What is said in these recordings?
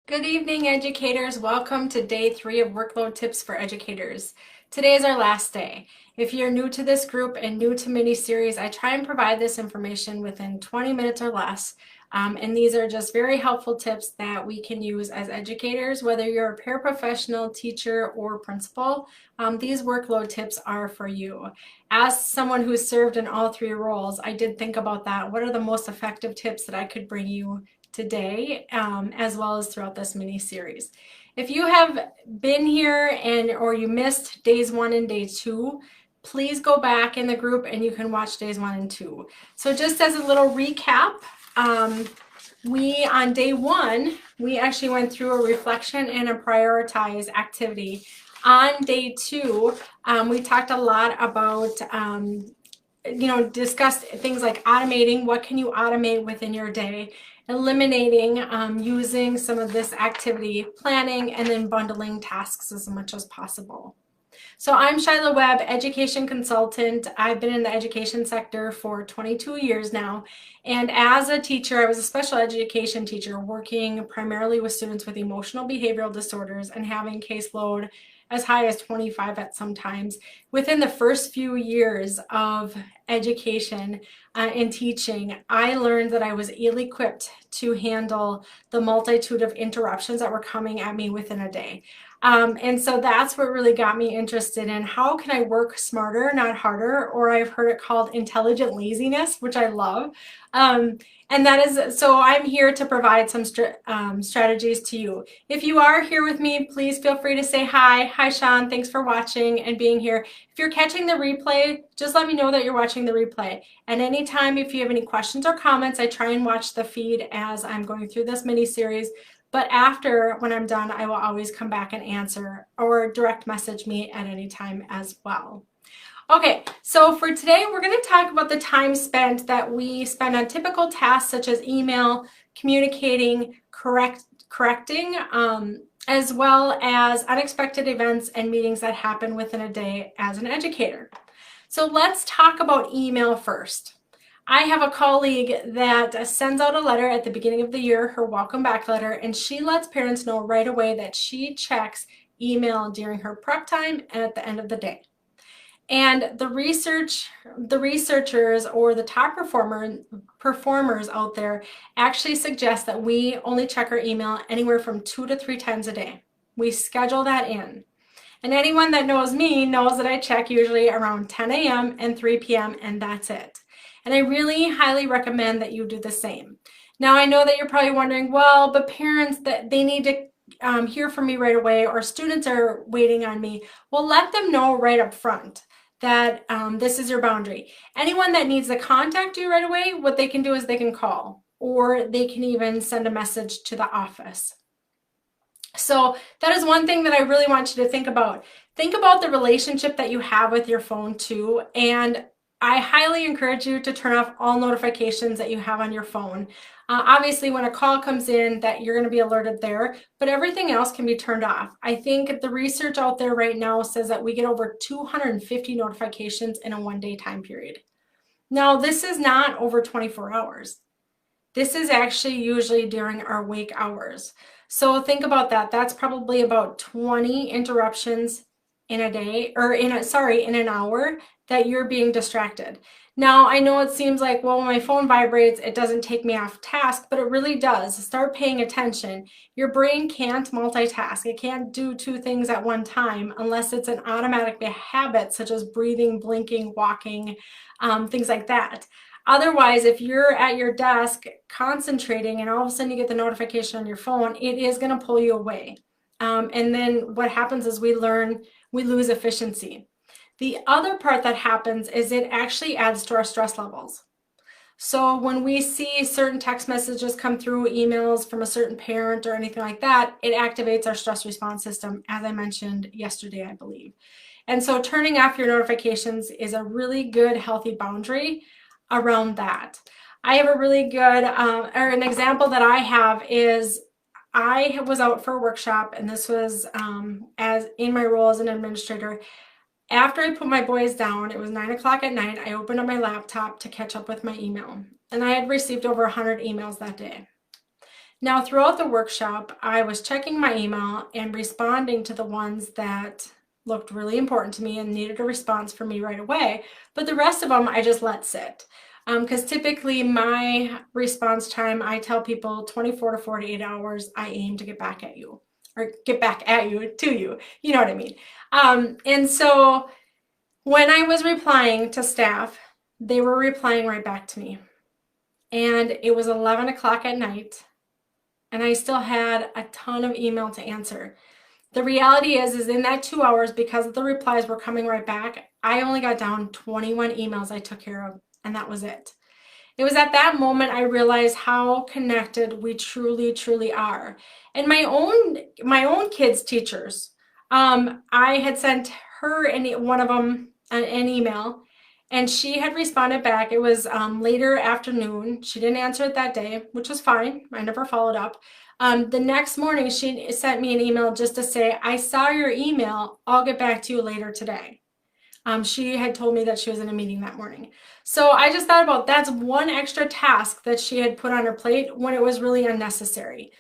Good evening, educators. Welcome to day 3 of Workload Tips for Educators. Today is our last day. If you're new to this group and new to mini-series, I try and provide this information within 20 minutes or less. And these are just very helpful tips that we can use as educators, whether you're a paraprofessional, teacher, or principal. These workload tips are for you. As someone who's served in all 3 roles, I did think about that. What are the most effective tips that I could bring you today, as well as throughout this mini series. If you have been here or you missed days 1 and day 2, please go back in the group and you can watch days 1 and 2. So just as a little recap, on day 1, we actually went through a reflection and a prioritize activity. On day 2, we talked a lot about discussed things like automating. What can you automate within your day? Eliminating, using some of this activity, planning, and then bundling tasks as much as possible. So I'm Shyla Webb, education consultant. I've been in the education sector for 22 years now. And as a teacher, I was a special education teacher working primarily with students with emotional behavioral disorders and having caseload as high as 25 at some times. Within the first few years of education and teaching, I learned that I was ill-equipped to handle the multitude of interruptions that were coming at me within a day. And so that's what really got me interested in how can I work smarter, not harder, or I've heard it called intelligent laziness, which I love. And that is, so I'm here to provide some strategies to you. If you are here with me, please feel free to say hi. Hi, Sean. Thanks for watching and being here. If you're catching the replay, just let me know that you're watching the replay. And anytime, if you have any questions or comments, I try and watch the feed as I'm going through this mini series. But after, when I'm done, I will always come back and answer or direct message me at any time as well. Okay, so for today, we're going to talk about the time spent that we spend on typical tasks such as email, communicating, correcting, as well as unexpected events and meetings that happen within a day as an educator. So let's talk about email first. I have a colleague that sends out a letter at the beginning of the year, her welcome back letter, and she lets parents know right away that she checks email during her prep time and at the end of the day. And the researchers or the top performers out there actually suggest that we only check our email anywhere from 2 to 3 times a day. We schedule that in. And anyone that knows me knows that I check usually around 10 a.m. and 3 p.m. and that's it. And I really highly recommend that you do the same. Now I know that you're probably wondering, well, but parents, that they need to hear from me right away, or students are waiting on me. Well, let them know right up front that this is your boundary. Anyone that needs to contact you right away, what they can do is they can call, or they can even send a message to the office. So that is one thing that I really want you to think about. Think about the relationship that you have with your phone too, and I highly encourage you to turn off all notifications that you have on your phone. Obviously, when a call comes in, that you're going to be alerted there, but everything else can be turned off. I think the research out there right now says that we get over 250 notifications in a one-day time period. Now, this is not over 24 hours. This is actually usually during our wake hours. So think about that. That's probably about 20 interruptions in a day, or in an hour that you're being distracted. Now, I know it seems like, well, when my phone vibrates, it doesn't take me off task, but it really does. Start paying attention. Your brain can't multitask. It can't do 2 things at one time unless it's an automatic habit, such as breathing, blinking, walking, things like that. Otherwise, if you're at your desk concentrating and all of a sudden you get the notification on your phone, it is going to pull you away. And then what happens is we lose efficiency. The other part that happens is it actually adds to our stress levels. So when we see certain text messages come through, emails from a certain parent or anything like that, it activates our stress response system, as I mentioned yesterday, I believe. And so turning off your notifications is a really good, healthy boundary around that. I have a really good, or an example that I have is I was out for a workshop, and this was as in my role as an administrator. After I put my boys down, it was 9 o'clock at night, I opened up my laptop to catch up with my email. And I had received over 100 emails that day. Now, throughout the workshop, I was checking my email and responding to the ones that looked really important to me and needed a response from me right away. But the rest of them, I just let sit. Because typically my response time, I tell people 24 to 48 hours, I aim to get back at you, or get back at you, to you. You know what I mean? And so when I was replying to staff, they were replying right back to me. And it was 11 o'clock at night, and I still had a ton of email to answer. The reality is in that 2 hours, because the replies were coming right back, I only got down 21 emails I took care of, and that was it. It was at that moment I realized how connected we truly, truly are. And my own kids' teachers, I had sent her one of them an email, and she had responded back. It was later afternoon. She didn't answer it that day, which was fine. I never followed up. The next morning, she sent me an email just to say, I saw your email. I'll get back to you later today. She had told me that she was in a meeting that morning. So I just thought about that's one extra task that she had put on her plate when it was really unnecessary.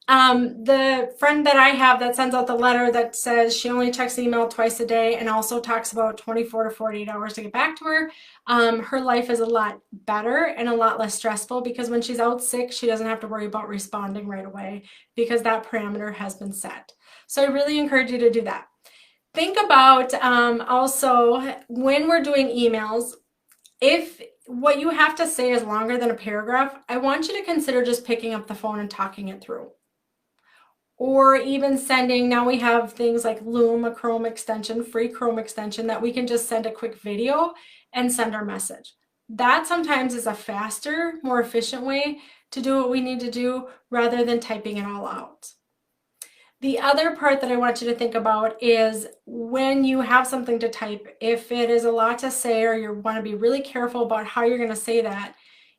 The friend that I have that sends out the letter that says she only checks email twice a day and also talks about 24 to 48 hours to get back to her, her life is a lot better and a lot less stressful because when she's out sick, she doesn't have to worry about responding right away because that parameter has been set. So I really encourage you to do that. Think about also when we're doing emails, if what you have to say is longer than a paragraph, I want you to consider just picking up the phone and talking it through. Or even sending, now we have things like Loom, a Chrome extension, free Chrome extension, that we can just send a quick video and send our message. That sometimes is a faster, more efficient way to do what we need to do rather than typing it all out. The other part that I want you to think about is when you have something to type, if it is a lot to say or you want to be really careful about how you're going to say that,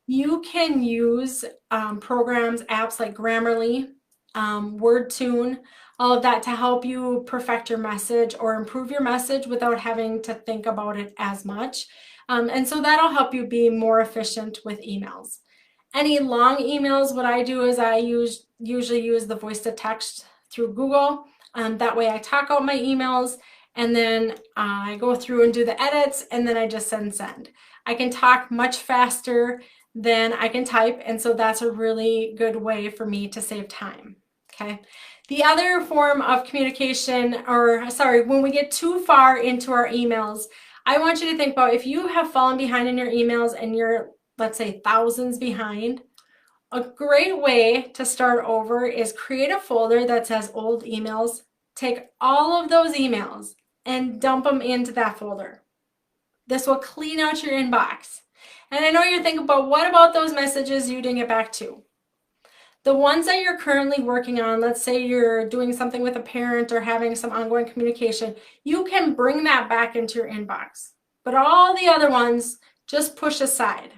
you can use programs, apps like Grammarly, WordTune, all of that to help you perfect your message or improve your message without having to think about it as much. And so that'll help you be more efficient with emails. Any long emails, what I do is I usually use the voice to text through Google. That way I talk out my emails and then I go through and do the edits and then I just send. I can talk much faster than I can type, and so that's a really good way for me to save time. Okay. The other form of communication, when we get too far into our emails, I want you to think about if you have fallen behind in your emails and you're, let's say, thousands behind, a great way to start over is create a folder that says old emails. Take all of those emails and dump them into that folder. This will clean out your inbox. And I know you're thinking, but what about those messages you didn't get back to? The ones that you're currently working on, let's say you're doing something with a parent or having some ongoing communication, you can bring that back into your inbox. But all the other ones, just push aside.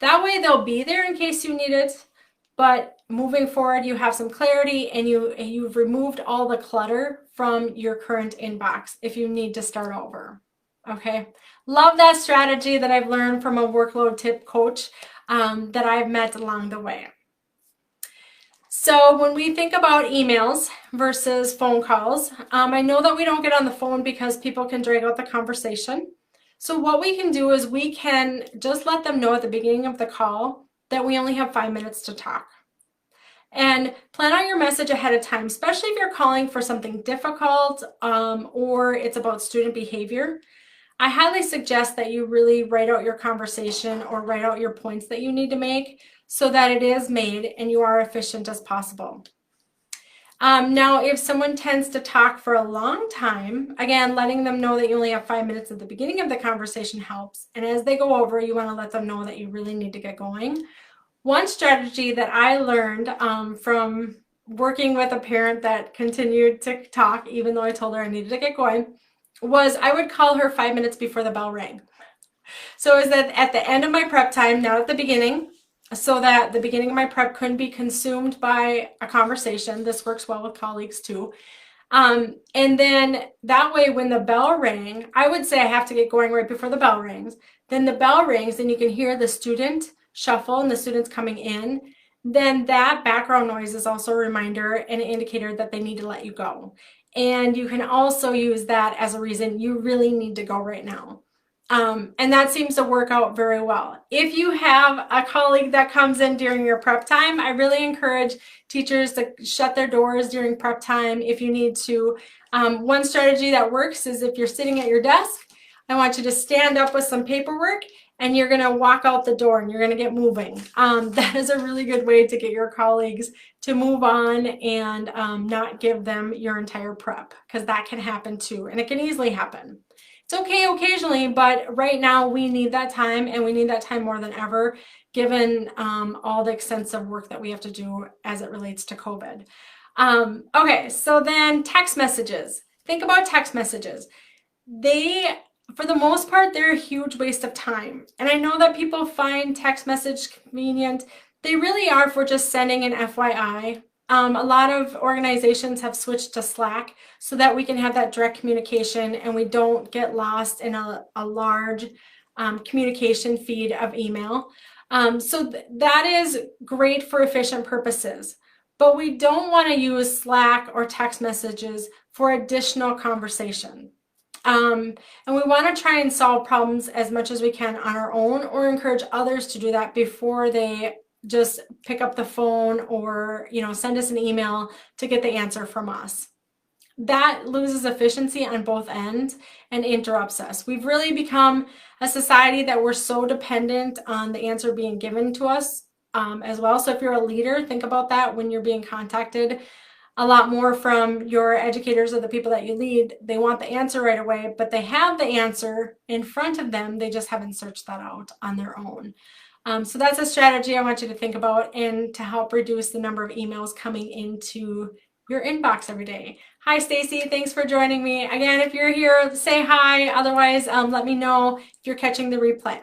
That way they'll be there in case you need it, but moving forward you have some clarity and you've removed all the clutter from your current inbox if you need to start over. Okay, love that strategy that I've learned from a workload tip coach that I've met along the way. So when we think about emails versus phone calls, I know that we don't get on the phone because people can drag out the conversation. So what we can do is we can just let them know at the beginning of the call that we only have 5 minutes to talk. And plan out your message ahead of time, especially if you're calling for something difficult or it's about student behavior. I highly suggest that you really write out your conversation or write out your points that you need to make so that it is made and you are efficient as possible. Now, if someone tends to talk for a long time, again, letting them know that you only have 5 minutes at the beginning of the conversation helps. And as they go over, you want to let them know that you really need to get going. One strategy that I learned from working with a parent that continued to talk, even though I told her I needed to get going, was I would call her 5 minutes before the bell rang. So it was at the end of my prep time, not at the beginning, so that the beginning of my prep couldn't be consumed by a conversation. This works well with colleagues too. And then that way when the bell rang, I would say I have to get going right before the bell rings. Then the bell rings and you can hear the student shuffle and the students coming in. then that background noise is also a reminder and an indicator that they need to let you go. And you can also use that as a reason you really need to go right now. And that seems to work out very well. If you have a colleague that comes in during your prep time, I really encourage teachers to shut their doors during prep time if you need to. One strategy that works is if you're sitting at your desk, I want you to stand up with some paperwork and you're going to walk out the door and you're going to get moving. That is a really good way to get your colleagues to move on and not give them your entire prep, because that can happen too, and it can easily happen. It's okay occasionally, but right now we need that time, and we need that time more than ever, given all the extensive work that we have to do as it relates to COVID. Okay, so then text messages. Think about text messages. They, for the most part, they're a huge waste of time. And I know that people find text message convenient. They really are for just sending an FYI. A lot of organizations have switched to Slack so that we can have that direct communication and we don't get lost in a large communication feed of email. That is great for efficient purposes, but we don't want to use Slack or text messages for additional conversation. And we want to try and solve problems as much as we can on our own, or encourage others to do that before they just pick up the phone or, send us an email to get the answer from us. That loses efficiency on both ends and interrupts us. We've really become a society that we're so dependent on the answer being given to us as well. So if you're a leader, think about that when you're being contacted a lot more from your educators or the people that you lead. They want the answer right away, but they have the answer in front of them. They just haven't searched that out on their own. So that's a strategy I want you to think about, and to help reduce the number of emails coming into your inbox every day. Hi, Stacy. Thanks for joining me. Again, if you're here, say hi. Otherwise, let me know if you're catching the replay.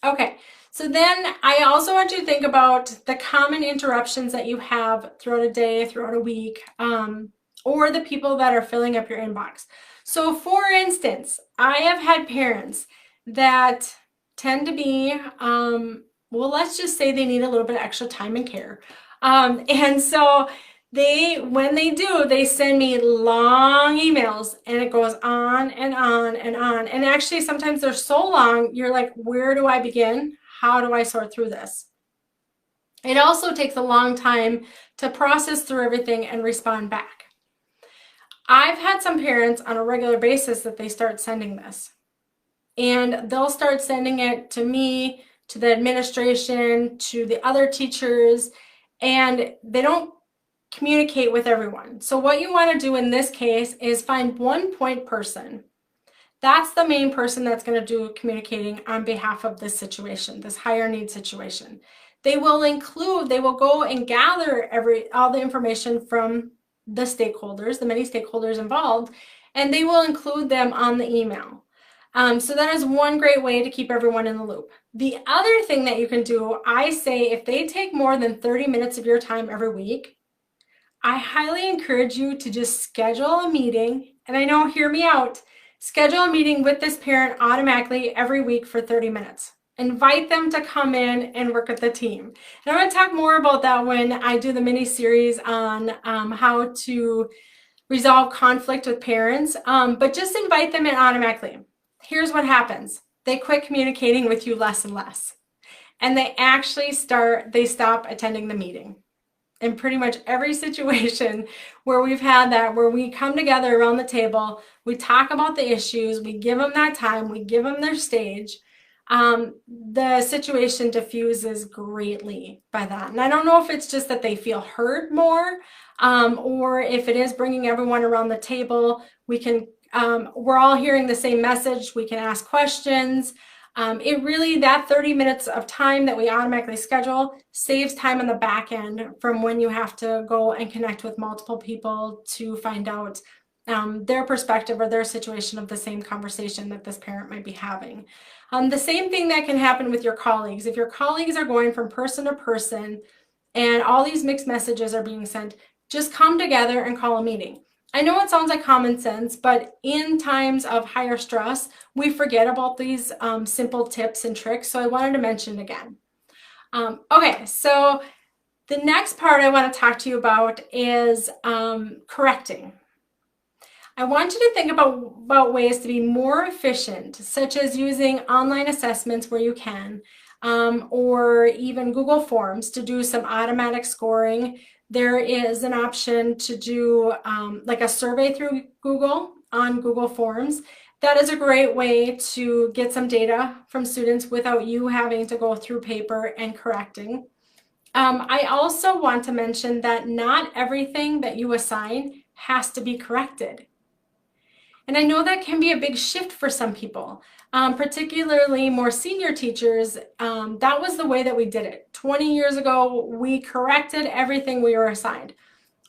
Okay, so then I also want you to think about the common interruptions that you have throughout a day, throughout a week, or the people that are filling up your inbox. So for instance, I have had parents that tend to be, well, let's just say they need a little bit of extra time and care. And so when they do, they send me long emails, and it goes on and on and on. And actually, sometimes they're so long, you're like, where do I begin? How do I sort through this? It also takes a long time to process through everything and respond back. I've had some parents on a regular basis that they start sending this. And they'll start sending it to me, to the administration, to the other teachers, and they don't communicate with everyone. So what you want to do in this case is find one point person. That's the main person that's going to do communicating on behalf of this situation, this higher need situation. They will go and gather all the information from the stakeholders, the many stakeholders involved, and they will include them on the email. So that is one great way to keep everyone in the loop. The other thing that you can do, I say, if they take more than 30 minutes of your time every week, I highly encourage you to just schedule a meeting. And I know, hear me out, schedule a meeting with this parent automatically every week for 30 minutes. Invite them to come in and work with the team. And I'm going to talk more about that when I do the mini series on how to resolve conflict with parents, but just invite them in automatically. Here's what happens. They quit communicating with you less and less. And they actually stop attending the meeting. In pretty much every situation where we've had that, where we come together around the table, we talk about the issues, we give them that time, we give them their stage, the situation diffuses greatly by that. And I don't know if it's just that they feel heard more, or if it is bringing everyone around the table. We're all hearing the same message. We can ask questions. That 30 minutes of time that we automatically schedule saves time on the back end from when you have to go and connect with multiple people to find out their perspective or their situation of the same conversation that this parent might be having. The same thing that can happen with your colleagues. If your colleagues are going from person to person and all these mixed messages are being sent, just come together and call a meeting. I know it sounds like common sense, but in times of higher stress, we forget about these simple tips and tricks. So I wanted to mention it again. Okay, so The next part I want to talk to you about is correcting. I want you to think about ways to be more efficient, such as using online assessments where you can, or even Google Forms to do some automatic scoring. There is an option to do like a survey through Google on Google Forms. That is a great way to get some data from students without you having to go through paper and correcting. I also want to mention that not everything that you assign has to be corrected. And I know that can be a big shift for some people, particularly more senior teachers. That was the way that we did it. 20 years ago, we corrected everything we were assigned.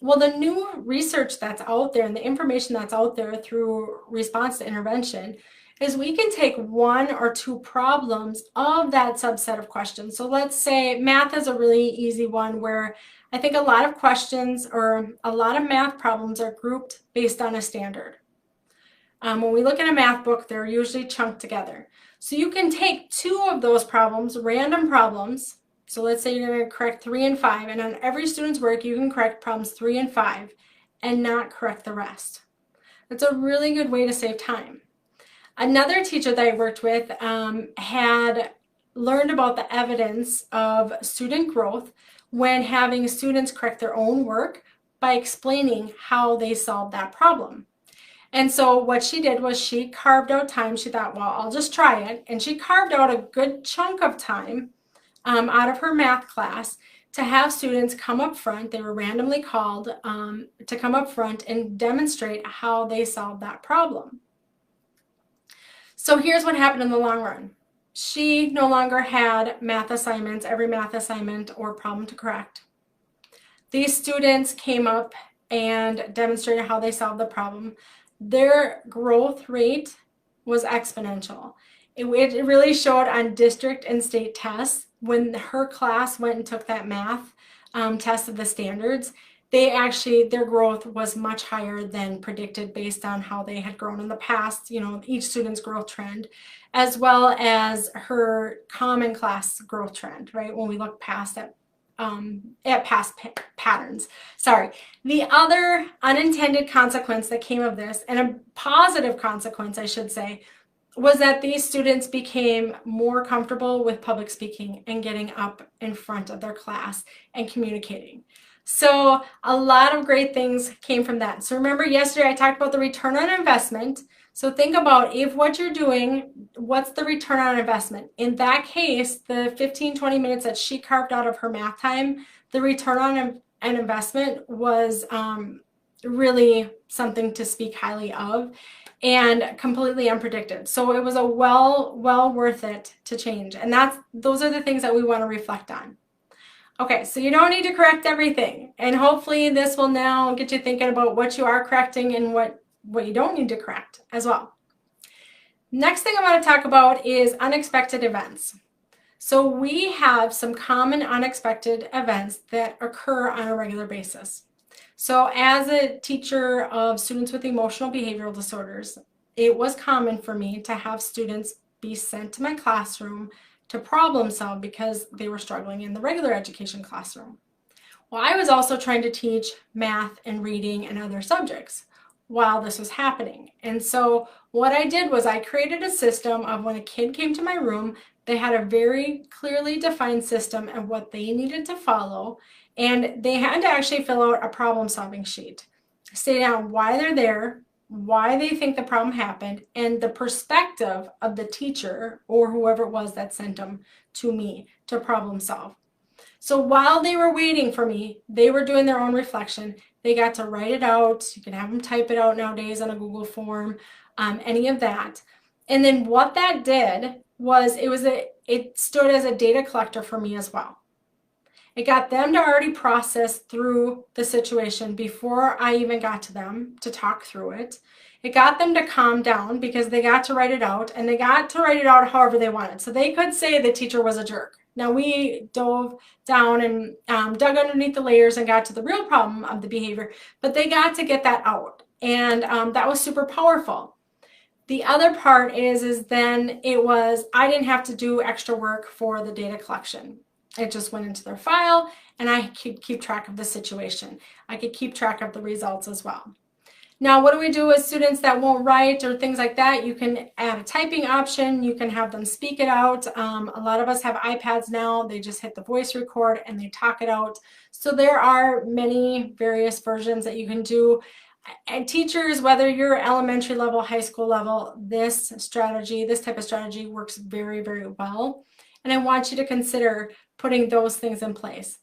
Well, the new research that's out there and the information that's out there through response to intervention is we can take one or two problems of that subset of questions. So let's say math is a really easy one where I think a lot of questions or a lot of math problems are grouped based on a standard. When we look at a math book, they're usually chunked together. So you can take two of those problems, random problems. So let's say you're going to correct 3 and 5, and on every student's work, you can correct problems 3 and 5 and not correct the rest. That's a really good way to save time. Another teacher that I worked with had learned about the evidence of student growth when having students correct their own work by explaining how they solved that problem. And so what she did was she carved out time. She thought, well, I'll just try it. And she carved out a good chunk of time out of her math class to have students come up front. They were randomly called to come up front and demonstrate how they solved that problem. So here's what happened in the long run. She no longer had math assignments, every math assignment or problem to correct. These students came up and demonstrated how they solved the problem. Their growth rate was exponential. It really showed on district and state tests. When her class went and took that math test of the standards, their growth was much higher than predicted based on how they had grown in the past, each student's growth trend, as well as her common class growth trend, right? When we look past at past patterns. Sorry. The other unintended consequence that came of this, and a positive consequence, I should say, was that these students became more comfortable with public speaking and getting up in front of their class and communicating. So a lot of great things came from that. So remember yesterday I talked about the return on investment. So think about if what you're doing, what's the return on investment? In that case, the 15-20 minutes that she carved out of her math time, the return on an investment was really something to speak highly of and completely unpredicted. So it was a well worth it to change. And those are the things that we want to reflect on. Okay, so you don't need to correct everything. And hopefully this will now get you thinking about what you are correcting and what you don't need to correct as well. Next thing I want to talk about is unexpected events. So we have some common unexpected events that occur on a regular basis. So as a teacher of students with emotional behavioral disorders, it was common for me to have students be sent to my classroom to problem solve because they were struggling in the regular education classroom. Well, I was also trying to teach math and reading and other subjects while this was happening. And so what I did was I created a system of when a kid came to my room, they had a very clearly defined system of what they needed to follow, and they had to actually fill out a problem solving sheet, stating out why they're there, why they think the problem happened, and the perspective of the teacher or whoever it was that sent them to me to problem solve. So while they were waiting for me, they were doing their own reflection. They got to write it out. You can have them type it out nowadays on a Google form, any of that. And then what that did was it stood as a data collector for me as well. It got them to already process through the situation before I even got to them to talk through it. It got them to calm down because they got to write it out, and they got to write it out however they wanted. So they could say the teacher was a jerk. Now we dove down and dug underneath the layers and got to the real problem of the behavior, but they got to get that out. And that was super powerful. The other part is then I didn't have to do extra work for the data collection. It just went into their file and I could keep track of the situation. I could keep track of the results as well. Now, what do we do with students that won't write or things like that? You can add a typing option. You can have them speak it out. A lot of us have iPads now. They just hit the voice record and they talk it out. So there are many various versions that you can do. And teachers, whether you're elementary level, high school level, this type of strategy works very, very well. And I want you to consider putting those things in place.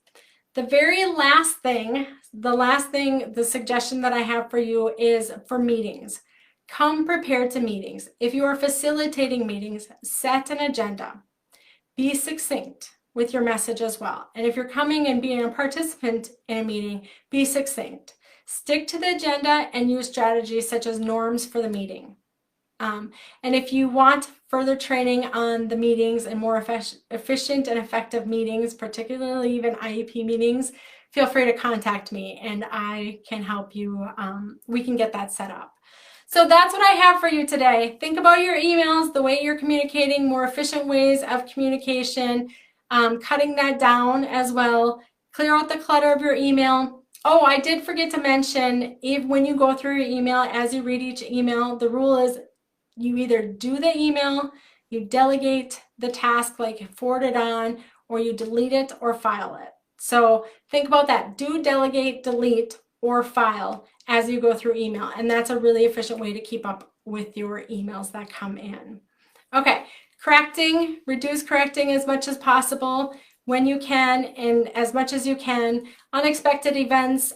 The very last thing, the suggestion that I have for you is for meetings. Come prepared to meetings. If you are facilitating meetings, set an agenda. Be succinct with your message as well. And if you're coming and being a participant in a meeting, be succinct. Stick to the agenda and use strategies such as norms for the meeting. And if you want further training on the meetings and more efficient and effective meetings, particularly even IEP meetings, feel free to contact me and I can help you. We can get that set up. So that's what I have for you today. Think about your emails, the way you're communicating, more efficient ways of communication, cutting that down as well. Clear out the clutter of your email. Oh, I did forget to mention, when you go through your email, as you read each email, the rule is you either do the email, you delegate the task, like forward it on, or you delete it or file it. So think about that. Do, delegate, delete, or file as you go through email. And that's a really efficient way to keep up with your emails that come in. Okay, correcting, reduce correcting as much as possible when you can and as much as you can. Unexpected events,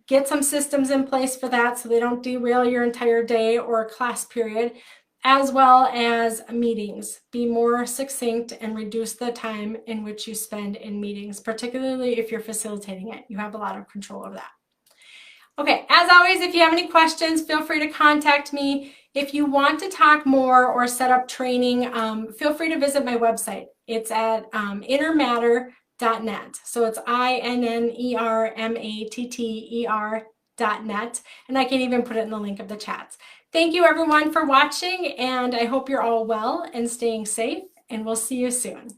get some systems in place for that so they don't derail your entire day or class period, as well as meetings. Be more succinct and reduce the time in which you spend in meetings, particularly if you're facilitating it. You have a lot of control over that. Okay, as always, if you have any questions, feel free to contact me. If you want to talk more or set up training, feel free to visit my website. It's at innermatter.net. So it's INNERMATTER.net. And I can even put it in the link of the chats. Thank you everyone for watching, and I hope you're all well and staying safe, and we'll see you soon.